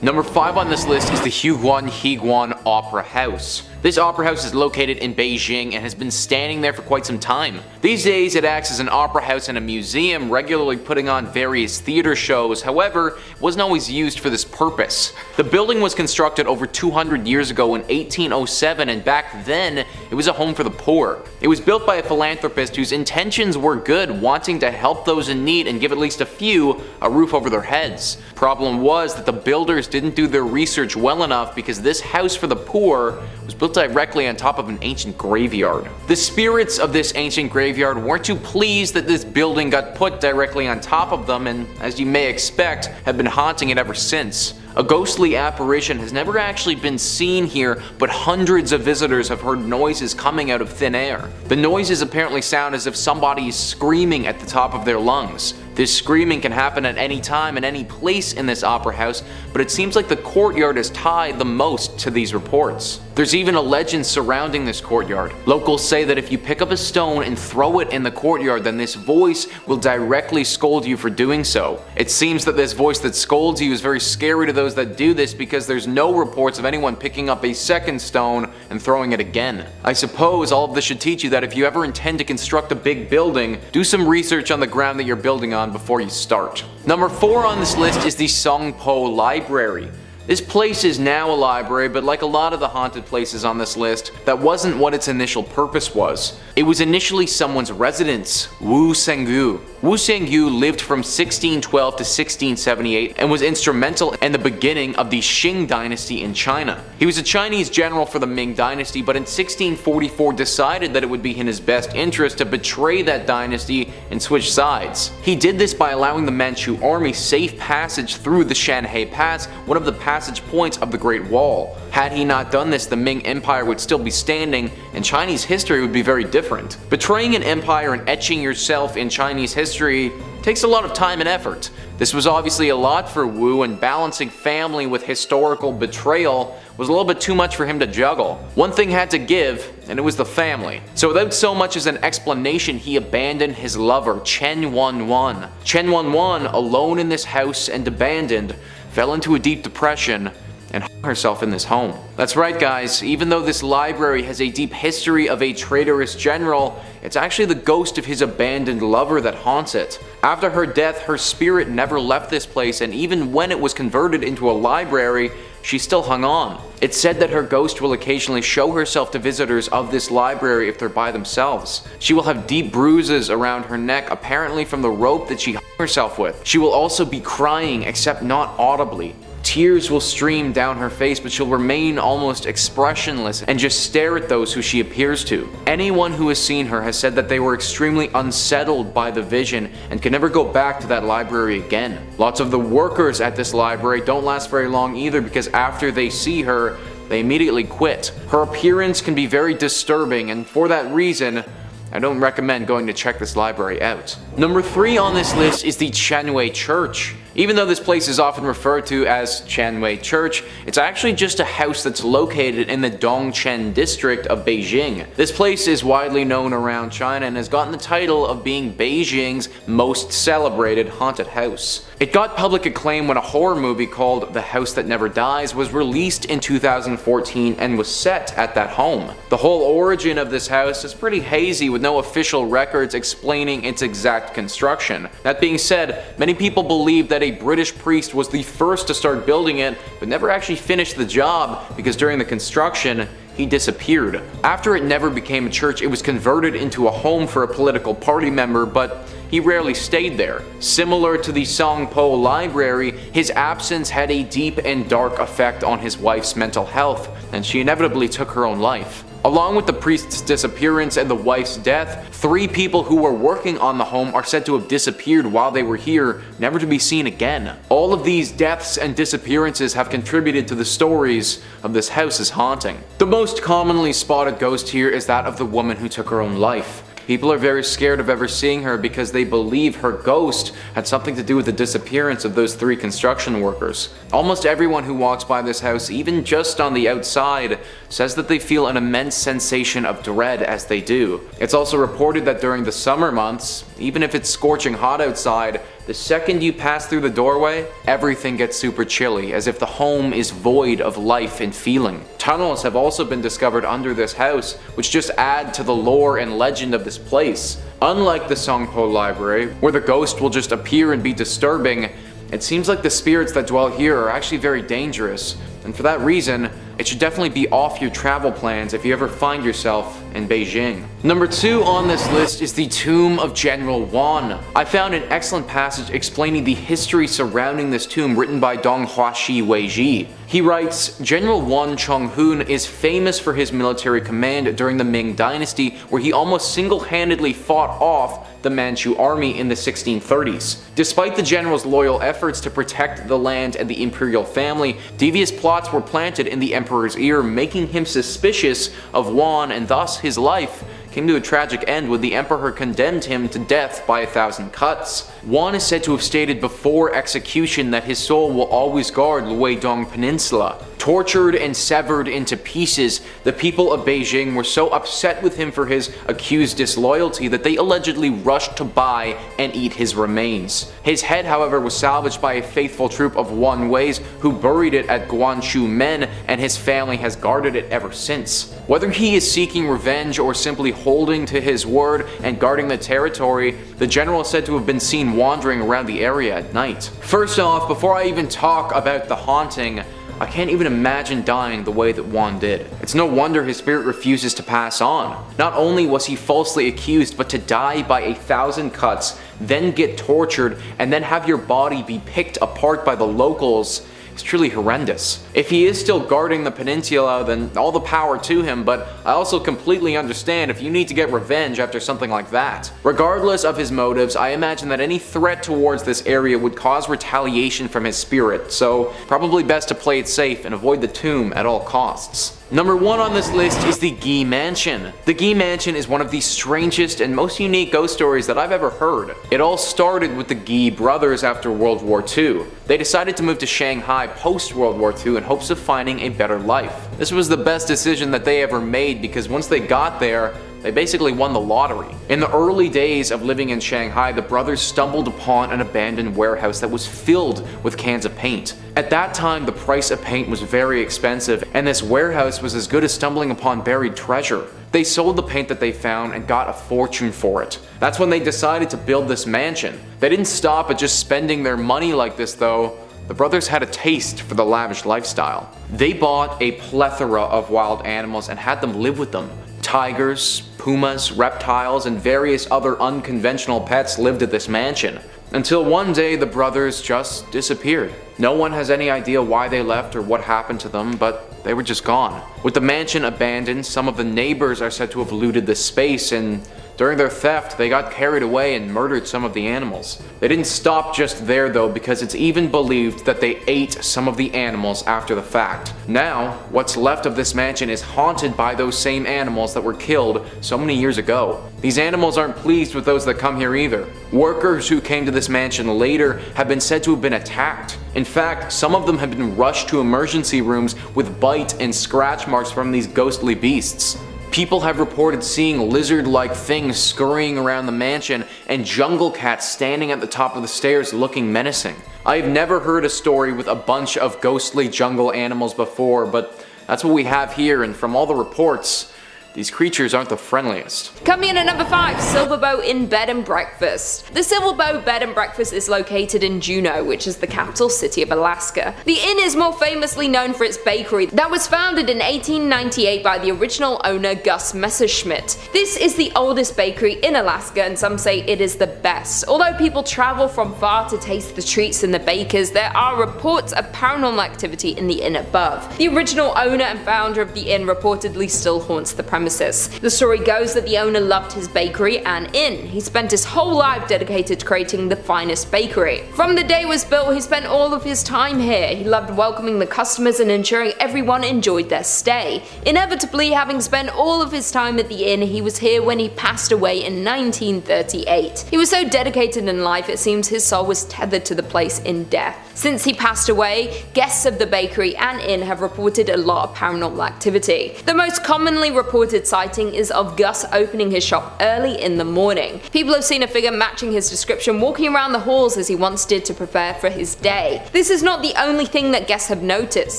Number 5 on this list is the HUIGUAN Opera House. This opera house is located in Beijing and has been standing there for quite some time. These days it acts as an opera house and a museum, regularly putting on various theater shows. However, it wasn't always used for this purpose. The building was constructed over 200 years ago in 1807, and back then it was a home for the poor. It was built by a philanthropist whose intentions were good, wanting to help those in need and give at least a few a roof over their heads. Problem was that the builders didn't do their research well enough, because this house for the poor was built directly on top of an ancient graveyard. The spirits of this ancient graveyard weren't too pleased that this building got put directly on top of them, and as you may expect, have been haunting it ever since. A ghostly apparition has never actually been seen here, but hundreds of visitors have heard noises coming out of thin air. The noises apparently sound as if somebody is screaming at the top of their lungs. This screaming can happen at any time and any place in this opera house, but it seems like the courtyard is tied the most to these reports. There's even a legend surrounding this courtyard. Locals say that if you pick up a stone and throw it in the courtyard, then this voice will directly scold you for doing so. It seems that this voice that scolds you is very scary to those that do this, because there's no reports of anyone picking up a second stone and throwing it again. I suppose all of this should teach you that if you ever intend to construct a big building, do some research on the ground that you're building on before you start. Number 4 on this list is the SONGPO Library. This place is now a library, but like a lot of the haunted places on this list, that wasn't what its initial purpose was. It was initially someone's residence, Wu Sengyu. Wu Sengyu lived from 1612 to 1678 and was instrumental in the beginning of the Qing dynasty in China. He was a Chinese general for the Ming dynasty, but in 1644 decided that it would be in his best interest to betray that dynasty and switch sides. He did this by allowing the Manchu army safe passage through the Shanhai Pass, one of the passage points of the Great Wall. Had he not done this, the Ming Empire would still be standing, and Chinese history would be very different. Betraying an empire and etching yourself in Chinese history takes a lot of time and effort. This was obviously a lot for Wu, and balancing family with historical betrayal was a little bit too much for him to juggle. One thing had to give, and it was the family. So without so much as an explanation, he abandoned his lover, Chen Wanwan. Chen Wanwan, alone in this house and abandoned, fell into a deep depression and hung herself in this home. That's right guys, even though this library has a deep history of a traitorous general, it's actually the ghost of his abandoned lover that haunts it. After her death, her spirit never left this place, and even when it was converted into a library, she still hung on. It's said that her ghost will occasionally show herself to visitors of this library if they're by themselves. She will have deep bruises around her neck, apparently from the rope that she hung herself with. She will also be crying, except not audibly. Tears will stream down her face, but she'll remain almost expressionless and just stare at those who she appears to. Anyone who has seen her has said that they were extremely unsettled by the vision and can never go back to that library again. Lots of the workers at this library don't last very long either, because after they see her, they immediately quit. Her appearance can be very disturbing, and for that reason, I don't recommend going to check this library out. Number 3 on this list is the CHAONEI Church. Even though this place is often referred to as CHAONEI Church, it's actually just a house that's located in the Dongchen district of Beijing. This place is widely known around China and has gotten the title of being Beijing's most celebrated haunted house. It got public acclaim when a horror movie called The House That Never Dies was released in 2014 and was set at that home. The whole origin of this house is pretty hazy, with no official records explaining its exact construction. That being said, many people believe that a British priest was the first to start building it, but never actually finished the job because during the construction, he disappeared. After it never became a church, it was converted into a home for a political party member, but he rarely stayed there. Similar to the SONGPO Library, his absence had a deep and dark effect on his wife's mental health, and she inevitably took her own life. Along with the priest's disappearance and the wife's death, 3 people who were working on the home are said to have disappeared while they were here, never to be seen again. All of these deaths and disappearances have contributed to the stories of this house's haunting. The most commonly spotted ghost here is that of the woman who took her own life. People are very scared of ever seeing her because they believe her ghost had something to do with the disappearance of those 3 construction workers. Almost everyone who walks by this house, even just on the outside, says that they feel an immense sensation of dread as they do. It's also reported that during the summer months, even if it's scorching hot outside, the second you pass through the doorway, everything gets super chilly, as if the home is void of life and feeling. Tunnels have also been discovered under this house, which just add to the lore and legend of this place. Unlike the SONGPO library, where the ghost will just appear and be disturbing, it seems like the spirits that dwell here are actually very dangerous, and for that reason, it should definitely be off your travel plans if you ever find yourself in Beijing. Number 2 on this list is the tomb of General Yuan. I found an excellent passage explaining the history surrounding this tomb written by Dong Huaxi Weiji. He writes, General Yuan Chonghun is famous for his military command during the Ming Dynasty, where he almost single-handedly fought off the Manchu army in the 1630s. Despite the general's loyal efforts to protect the land and the imperial family, devious plots were planted in the emperor's ear, making him suspicious of Yuan, and thus his life came to a tragic end when the emperor condemned him to death by 1,000 cuts. Yuan is said to have stated before execution that his soul will always guard the Weidong Peninsula. Tortured and severed into pieces, the people of Beijing were so upset with him for his accused disloyalty that they allegedly rushed to buy and eat his remains. His head, however, was salvaged by a faithful troop of Yuan Weis who buried it at Guangzhou Men, and his family has guarded it ever since. Whether he is seeking revenge or simply holding to his word and guarding the territory, the general is said to have been seen wandering around the area at night. First off, before I even talk about the haunting, I can't even imagine dying the way that Yuan did. It's no wonder his spirit refuses to pass on. Not only was he falsely accused, but to die by 1,000 cuts, then get tortured, and then have your body be picked apart by the locals is truly horrendous. If he is still guarding the peninsula, then all the power to him, but I also completely understand if you need to get revenge after something like that. Regardless of his motives, I imagine that any threat towards this area would cause retaliation from his spirit, so probably best to play it safe and avoid the tomb at all costs. Number 1 on this list is the Guy Mansion. The Guy Mansion is one of the strangest and most unique ghost stories that I've ever heard. It all started with the Guy brothers after World War II. They decided to move to Shanghai post-World War II in hopes of finding a better life. This was the best decision that they ever made because once they got there, they basically won the lottery. In the early days of living in Shanghai, the brothers stumbled upon an abandoned warehouse that was filled with cans of paint. At that time, the price of paint was very expensive, and this warehouse was as good as stumbling upon buried treasure. They sold the paint that they found and got a fortune for it. That's when they decided to build this mansion. They didn't stop at just spending their money like this though. The brothers had a taste for the lavish lifestyle. They bought a plethora of wild animals and had them live with them. Tigers, pumas, reptiles, and various other unconventional pets lived at this mansion. Until one day the brothers just disappeared. No one has any idea why they left or what happened to them, but they were just gone. With the mansion abandoned, some of the neighbors are said to have looted the space, and during their theft, they got carried away and murdered some of the animals. They didn't stop just there though, because it's even believed that they ate some of the animals after the fact. Now, what's left of this mansion is haunted by those same animals that were killed so many years ago. These animals aren't pleased with those that come here either. Workers who came to this mansion later have been said to have been attacked. In fact, some of them have been rushed to emergency rooms with bite and scratch marks from these ghostly beasts. People have reported seeing lizard-like things scurrying around the mansion and jungle cats standing at the top of the stairs looking menacing. I've never heard a story with a bunch of ghostly jungle animals before, but that's what we have here, and from all the reports, these creatures aren't the friendliest. Coming in at number 5, Silverboat Inn Bed and Breakfast. The Silverboat Bed and Breakfast is located in Juneau, which is the capital city of Alaska. The inn is more famously known for its bakery that was founded in 1898 by the original owner Gus Messerschmitt. This is the oldest bakery in Alaska, and some say it is the best. Although people travel from far to taste the treats and the bakers, there are reports of paranormal activity in the inn above. The original owner and founder of the inn reportedly still haunts the premises. The story goes that the owner loved his bakery and inn. He spent his whole life dedicated to creating the finest bakery. From the day it was built, he spent all of his time here. He loved welcoming the customers and ensuring everyone enjoyed their stay. Inevitably, having spent all of his time at the inn, he was here when he passed away in 1938. He was so dedicated in life, it seems his soul was tethered to the place in death. Since he passed away, guests of the bakery and inn have reported a lot of paranormal activity. The most commonly reported sighting is of Gus opening his shop early in the morning. People have seen a figure matching his description walking around the halls as he once did to prepare for his day. This is not the only thing that guests have noticed.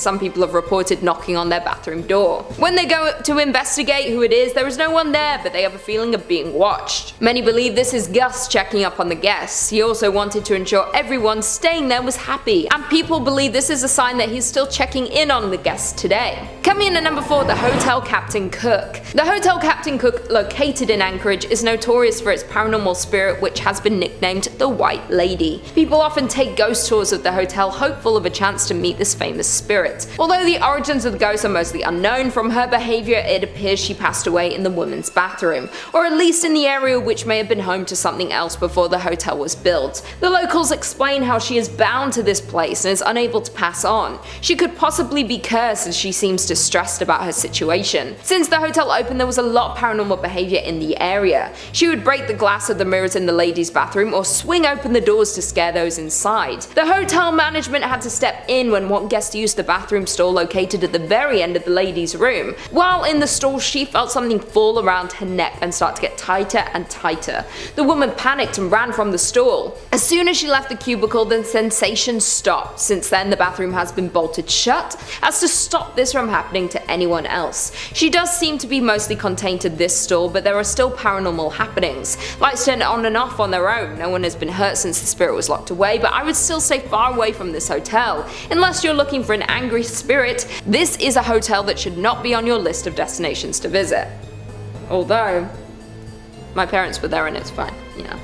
Some people have reported knocking on their bathroom door. When they go to investigate who it is, there is no one there, but they have a feeling of being watched. Many believe this is Gus checking up on the guests. He also wanted to ensure everyone staying there was happy, and people believe this is a sign that he's still checking in on the guests today. Coming in at number 4, the Hotel Captain Cook. The Hotel Captain Cook, located in Anchorage, is notorious for its paranormal spirit, which has been nicknamed the White Lady. People often take ghost tours of the hotel, hopeful of a chance to meet this famous spirit. Although the origins of the ghost are mostly unknown, from her behavior it appears she passed away in the women's bathroom, or at least in the area which may have been home to something else before the hotel was built. The locals explain how she is bound to this place and is unable to pass on. She could possibly be cursed, as she seems distressed about her situation. Since the hotel opened, there was a lot of paranormal behavior in the area. She would break the glass of the mirrors in the ladies' bathroom or swing open the doors to scare those inside. The hotel management had to step in when one guest used the bathroom stall located at the very end of the ladies' room. While in the stall, she felt something fall around her neck and start to get tighter and tighter. The woman panicked and ran from the stall. As soon as she left the cubicle, the sensation stopped. Since then, the bathroom has been bolted shut as to stop this from happening to anyone else. She does seem to be mostly contained to this stall, but there are still paranormal happenings. Lights turn on and off on their own. No one has been hurt since the spirit was locked away, but I would still stay far away from this hotel. Unless you're looking for an angry spirit, this is a hotel that should not be on your list of destinations to visit. Although, my parents were there and it's fine, you know.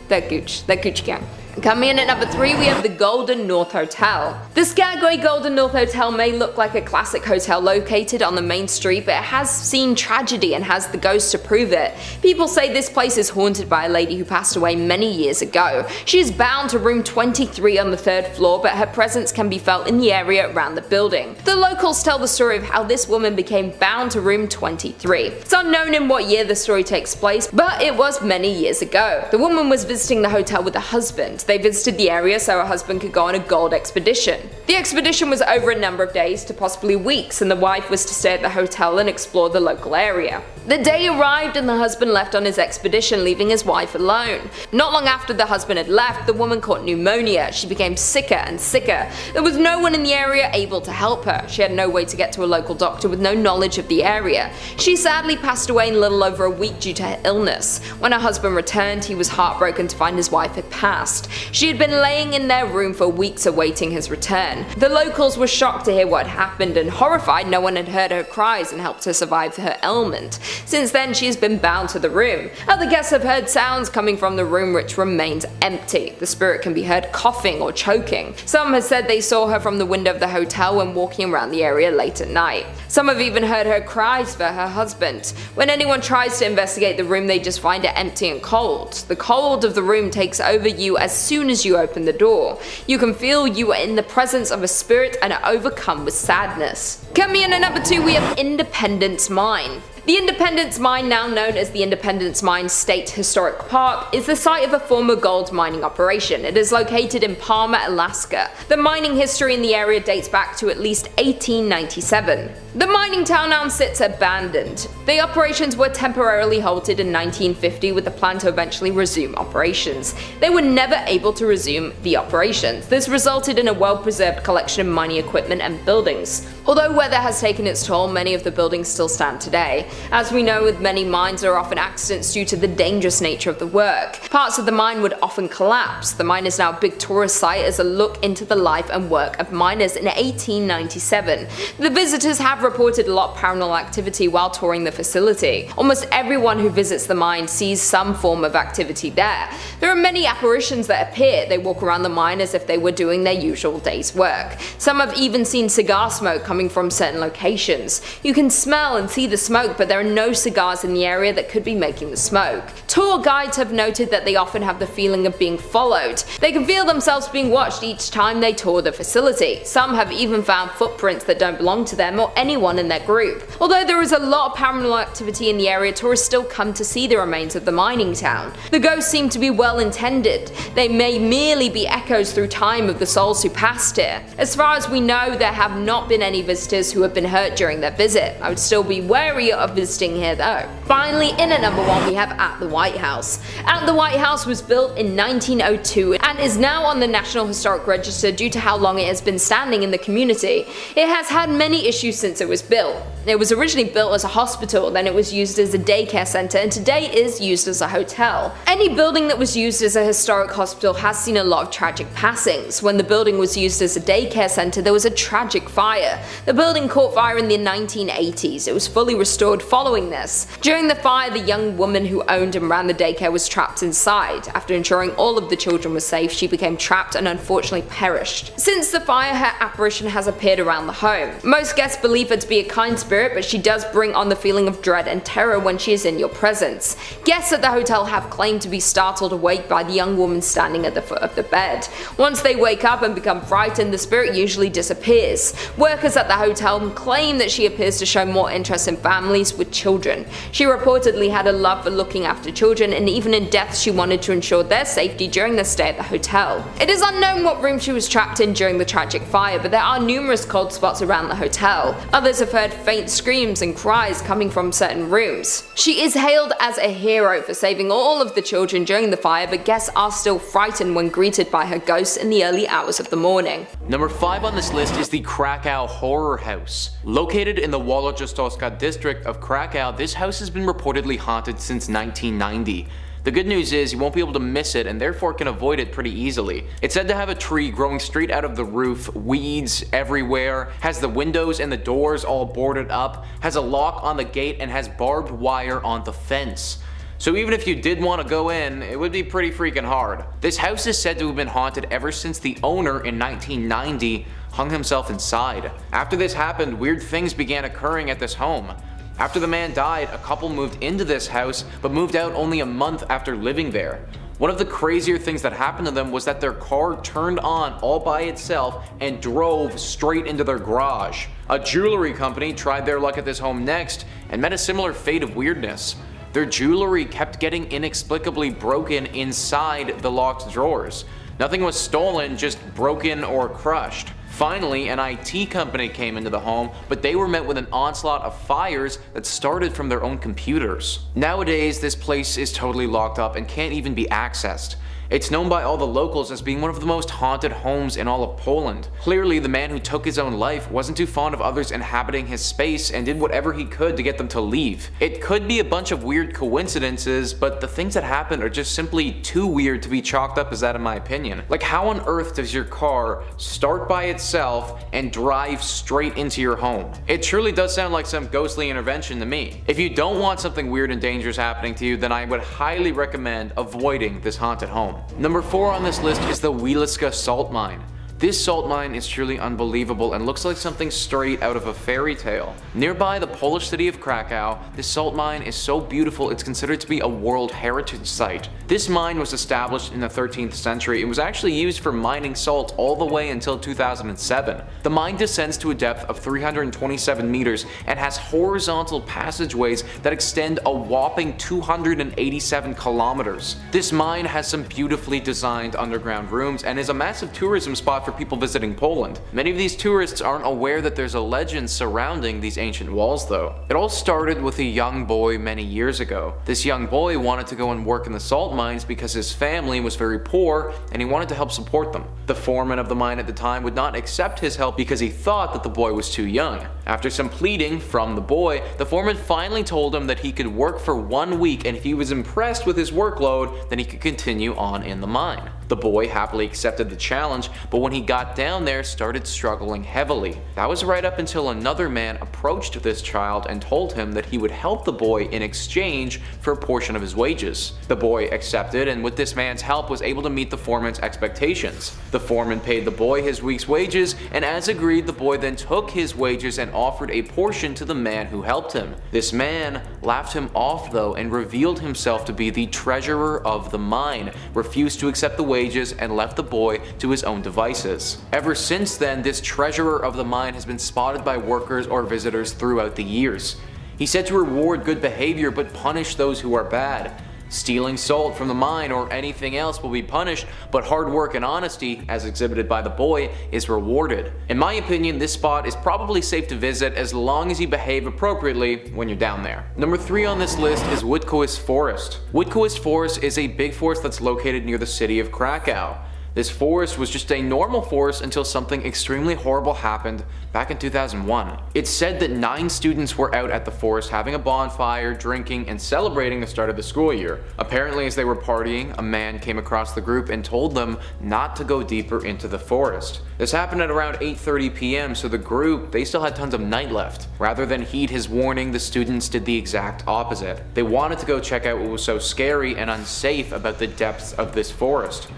They're Gucci gang. Coming in at number 3, we have the Golden North Hotel. The Skagway Golden North Hotel may look like a classic hotel located on the main street, but it has seen tragedy and has the ghost to prove it. People say this place is haunted by a lady who passed away many years ago. She is bound to room 23 on the 3rd floor, but her presence can be felt in the area around the building. The locals tell the story of how this woman became bound to room 23. It's unknown in what year the story takes place, but it was many years ago. The woman was visiting the hotel with a husband. They visited the area so her husband could go on a gold expedition. The expedition was over a number of days to possibly weeks, and the wife was to stay at the hotel and explore the local area. The day arrived and the husband left on his expedition, leaving his wife alone. Not long after the husband had left, the woman caught pneumonia. She became sicker and sicker. There was no one in the area able to help her. She had no way to get to a local doctor with no knowledge of the area. She sadly passed away in a little over a week due to her illness. When her husband returned, he was heartbroken to find his wife had passed. She had been laying in their room for weeks awaiting his return. The locals were shocked to hear what had happened, and horrified no one had heard her cries and helped her survive her ailment. Since then, she has been bound to the room. Other guests have heard sounds coming from the room which remains empty. The spirit can be heard coughing or choking. Some have said they saw her from the window of the hotel when walking around the area late at night. Some have even heard her cries for her husband. When anyone tries to investigate the room, they just find it empty and cold. The cold of the room takes over you as soon as you open the door. You can feel you are in the presence of a spirit and are overcome with sadness. Coming in at number 2, we have Independence Mine. The Independence Mine, now known as the Independence Mine State Historic Park, is the site of a former gold mining operation. It is located in Palmer, Alaska. The mining history in the area dates back to at least 1897. The mining town now sits abandoned. The operations were temporarily halted in 1950 with the plan to eventually resume operations. They were never able to resume the operations. This resulted in a well-preserved collection of mining equipment and buildings. Although weather has taken its toll, many of the buildings still stand today. As we know, with many mines, there are often accidents due to the dangerous nature of the work. Parts of the mine would often collapse. The mine is now a big tourist site as a look into the life and work of miners in 1897. The visitors have reported a lot of paranormal activity while touring the facility. Almost everyone who visits the mine sees some form of activity there. There are many apparitions that appear. They walk around the mine as if they were doing their usual day's work. Some have even seen cigar smoke coming from certain locations. You can smell and see the smoke, but but there are no cigars in the area that could be making the smoke. Tour guides have noted that they often have the feeling of being followed. They can feel themselves being watched each time they tour the facility. Some have even found footprints that don't belong to them or anyone in their group. Although there is a lot of paranormal activity in the area, tourists still come to see the remains of the mining town. The ghosts seem to be well intended. They may merely be echoes through time of the souls who passed here. As far as we know, there have not been any visitors who have been hurt during their visit. I would still be wary of visiting here though. Finally, in at number 1 we have At the White House. At the White House was built in 1902 and is now on the National Historic Register due to how long it has been standing in the community. It has had many issues since it was built. It was originally built as a hospital, then it was used as a daycare center, and today is used as a hotel. Any building that was used as a historic hospital has seen a lot of tragic passings. When the building was used as a daycare center, there was a tragic fire. The building caught fire in the 1980s. It was fully restored following this. During the fire, the young woman who owned and ran the daycare was trapped inside. After ensuring all of the children were safe, she became trapped and unfortunately perished. Since the fire, her apparition has appeared around the home. Most guests believe her to be a kind spirit, but she does bring on the feeling of dread and terror when she is in your presence. Guests at the hotel have claimed to be startled awake by the young woman standing at the foot of the bed. Once they wake up and become frightened, the spirit usually disappears. Workers at the hotel claim that she appears to show more interest in families with children. She reportedly had a love for looking after children, and even in death she wanted to ensure their safety during their stay at the hotel. It is unknown what room she was trapped in during the tragic fire, but there are numerous cold spots around the hotel. Others have heard faint screams and cries coming from certain rooms. She is hailed as a hero for saving all of the children during the fire, but guests are still frightened when greeted by her ghost in the early hours of the morning. Number 5 on this list is the Krakow Horror House. Located in the Wałęsa district of Krakow, this house has been reportedly haunted since 1990. The good news is you won't be able to miss it and therefore can avoid it pretty easily. It's said to have a tree growing straight out of the roof, weeds everywhere, has the windows and the doors all boarded up, has a lock on the gate, and has barbed wire on the fence. So even if you did want to go in, it would be pretty freaking hard. This house is said to have been haunted ever since the owner in 1990 hung himself inside. After this happened, weird things began occurring at this home. After the man died, a couple moved into this house, but moved out only a month after living there. One of the crazier things that happened to them was that their car turned on all by itself and drove straight into their garage. A jewelry company tried their luck at this home next and met a similar fate of weirdness. Their jewelry kept getting inexplicably broken inside the locked drawers. Nothing was stolen, just broken or crushed. Finally, an IT company came into the home, but they were met with an onslaught of fires that started from their own computers. Nowadays, this place is totally locked up and can't even be accessed. It's known by all the locals as being one of the most haunted homes in all of Poland. Clearly, the man who took his own life wasn't too fond of others inhabiting his space and did whatever he could to get them to leave. It could be a bunch of weird coincidences, but the things that happened are just simply too weird to be chalked up as that in my opinion. Like, how on earth does your car start by itself and drive straight into your home? It truly does sound like some ghostly intervention to me. If you don't want something weird and dangerous happening to you, then I would highly recommend avoiding this haunted home. Number 4 on this list is the Wieliczka salt mine. This salt mine is truly unbelievable and looks like something straight out of a fairy tale. Nearby the Polish city of Krakow, this salt mine is so beautiful it's considered to be a World Heritage Site. This mine was established in the 13th century. It was actually used for mining salt all the way until 2007. The mine descends to a depth of 327 meters and has horizontal passageways that extend a whopping 287 kilometers. This mine has some beautifully designed underground rooms and is a massive tourism spot for people visiting Poland. Many of these tourists aren't aware that there's a legend surrounding these ancient walls though. It all started with a young boy many years ago. This young boy wanted to go and work in the salt mines because his family was very poor and he wanted to help support them. The foreman of the mine at the time would not accept his help because he thought that the boy was too young. After some pleading from the boy, the foreman finally told him that he could work for 1 week, and if he was impressed with his workload, then he could continue on in the mine. The boy happily accepted the challenge, but when he got down there, started struggling heavily. That was right up until another man approached this child and told him that he would help the boy in exchange for a portion of his wages. The boy accepted, and with this man's help was able to meet the foreman's expectations. The foreman paid the boy his week's wages, and as agreed, the boy then took his wages and offered a portion to the man who helped him. This man laughed him off though and revealed himself to be the treasurer of the mine, refused to accept the wages, and left the boy to his own devices. Ever since then, this treasurer of the mine has been spotted by workers or visitors throughout the years. He said to reward good behavior but punish those who are bad. Stealing salt from the mine or anything else will be punished, but hard work and honesty, as exhibited by the boy, is rewarded. In my opinion, this spot is probably safe to visit as long as you behave appropriately when you're down there. Number 3 on this list is WITKOWICE Forest. WITKOWICE Forest is a big forest that's located near the city of Krakow. This forest was just a normal forest until something extremely horrible happened back in 2001. It's said that 9 students were out at the forest having a bonfire, drinking, and celebrating the start of the school year. Apparently, as they were partying, a man came across the group and told them not to go deeper into the forest. This happened at around 8:30 p.m., so the group, they still had tons of night left. Rather than heed his warning, the students did the exact opposite. They wanted to go check out what was so scary and unsafe about the depths of this forest.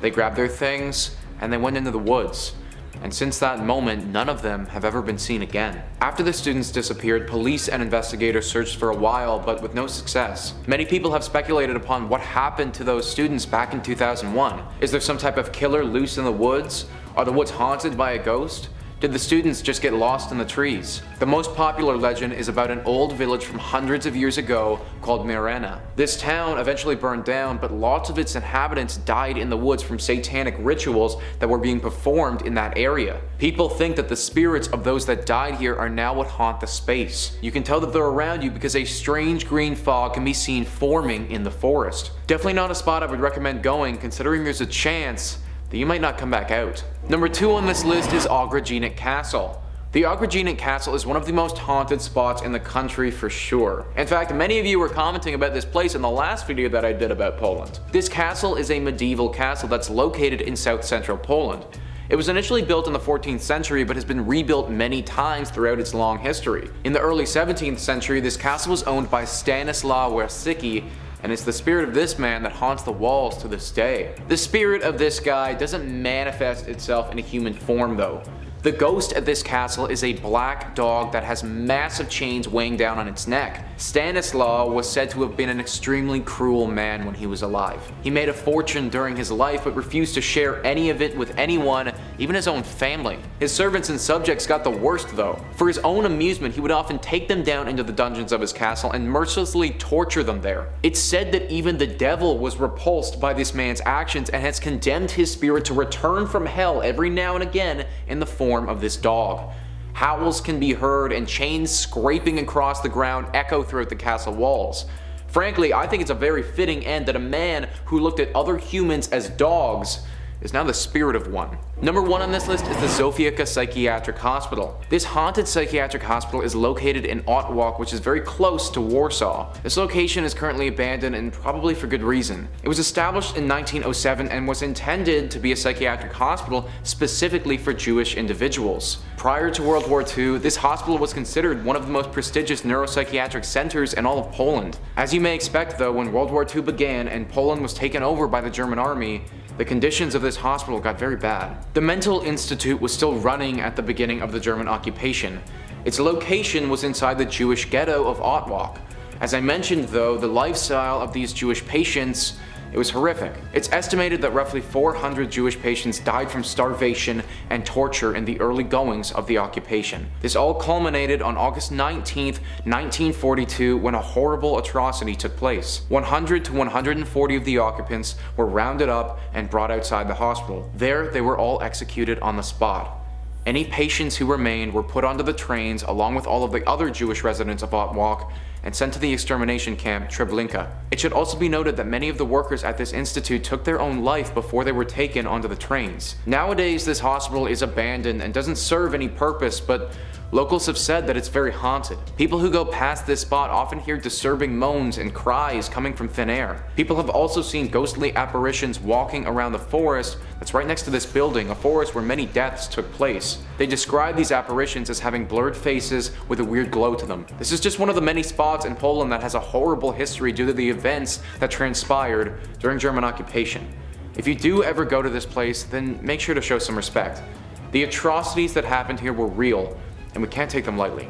They grabbed their things and they went into the woods. And since that moment, none of them have ever been seen again. After the students disappeared, police and investigators searched for a while, but with no success. Many people have speculated upon what happened to those students back in 2001. Is there some type of killer loose in the woods? Are the woods haunted by a ghost? Did the students just get lost in the trees? The most popular legend is about an old village from hundreds of years ago called Mirena. This town eventually burned down, but lots of its inhabitants died in the woods from satanic rituals that were being performed in that area. People think that the spirits of those that died here are now what haunt the space. You can tell that they're around you because a strange green fog can be seen forming in the forest. Definitely not a spot I would recommend going, considering there's a chance that you might not come back out. Number 2 on this list is Ograjinek Castle. The Ograjinek Castle is one of the most haunted spots in the country for sure. In fact, many of you were commenting about this place in the last video that I did about Poland. This castle is a medieval castle that's located in south central Poland. It was initially built in the 14th century but has been rebuilt many times throughout its long history. In the early 17th century, this castle was owned by Stanislaw Wierszycki, and it's the spirit of this man that haunts the walls to this day. The spirit of this guy doesn't manifest itself in a human form though. The ghost at this castle is a black dog that has massive chains weighing down on its neck. Stanislaw was said to have been an extremely cruel man when he was alive. He made a fortune during his life but refused to share any of it with anyone, even his own family. His servants and subjects got the worst though. For his own amusement, he would often take them down into the dungeons of his castle and mercilessly torture them there. It's said that even the devil was repulsed by this man's actions and has condemned his spirit to return from hell every now and again in the form of this dog. Howls can be heard and chains scraping across the ground echo throughout the castle walls. Frankly, I think it's a very fitting end that a man who looked at other humans as dogs is now the spirit of one. Number 1 on this list is the Zofiówka Psychiatric Hospital. This haunted psychiatric hospital is located in Otwock, which is very close to Warsaw. This location is currently abandoned and probably for good reason. It was established in 1907 and was intended to be a psychiatric hospital specifically for Jewish individuals. Prior to World War II, this hospital was considered one of the most prestigious neuropsychiatric centers in all of Poland. As you may expect though, when World War II began and Poland was taken over by the German army, the conditions of this hospital got very bad. The mental institute was still running at the beginning of the German occupation. Its location was inside the Jewish ghetto of Otwock. As I mentioned though, the lifestyle of these Jewish patients, it was horrific. It's estimated that roughly 400 Jewish patients died from starvation and torture in the early goings of the occupation. This all culminated on August 19th, 1942 when a horrible atrocity took place. 100 to 140 of the occupants were rounded up and brought outside the hospital. There, they were all executed on the spot. Any patients who remained were put onto the trains along with all of the other Jewish residents of Otwock and sent to the extermination camp Treblinka. It should also be noted that many of the workers at this institute took their own life before they were taken onto the trains. Nowadays, this hospital is abandoned and doesn't serve any purpose, but Locals have said that it's very haunted. People who go past this spot often hear disturbing moans and cries coming from thin air. People have also seen ghostly apparitions walking around the forest that's right next to this building, a forest where many deaths took place. They describe these apparitions as having blurred faces with a weird glow to them. This is just one of the many spots in Poland that has a horrible history due to the events that transpired during German occupation. If you do ever go to this place, then make sure to show some respect. The atrocities that happened here were real, and we can't take them lightly.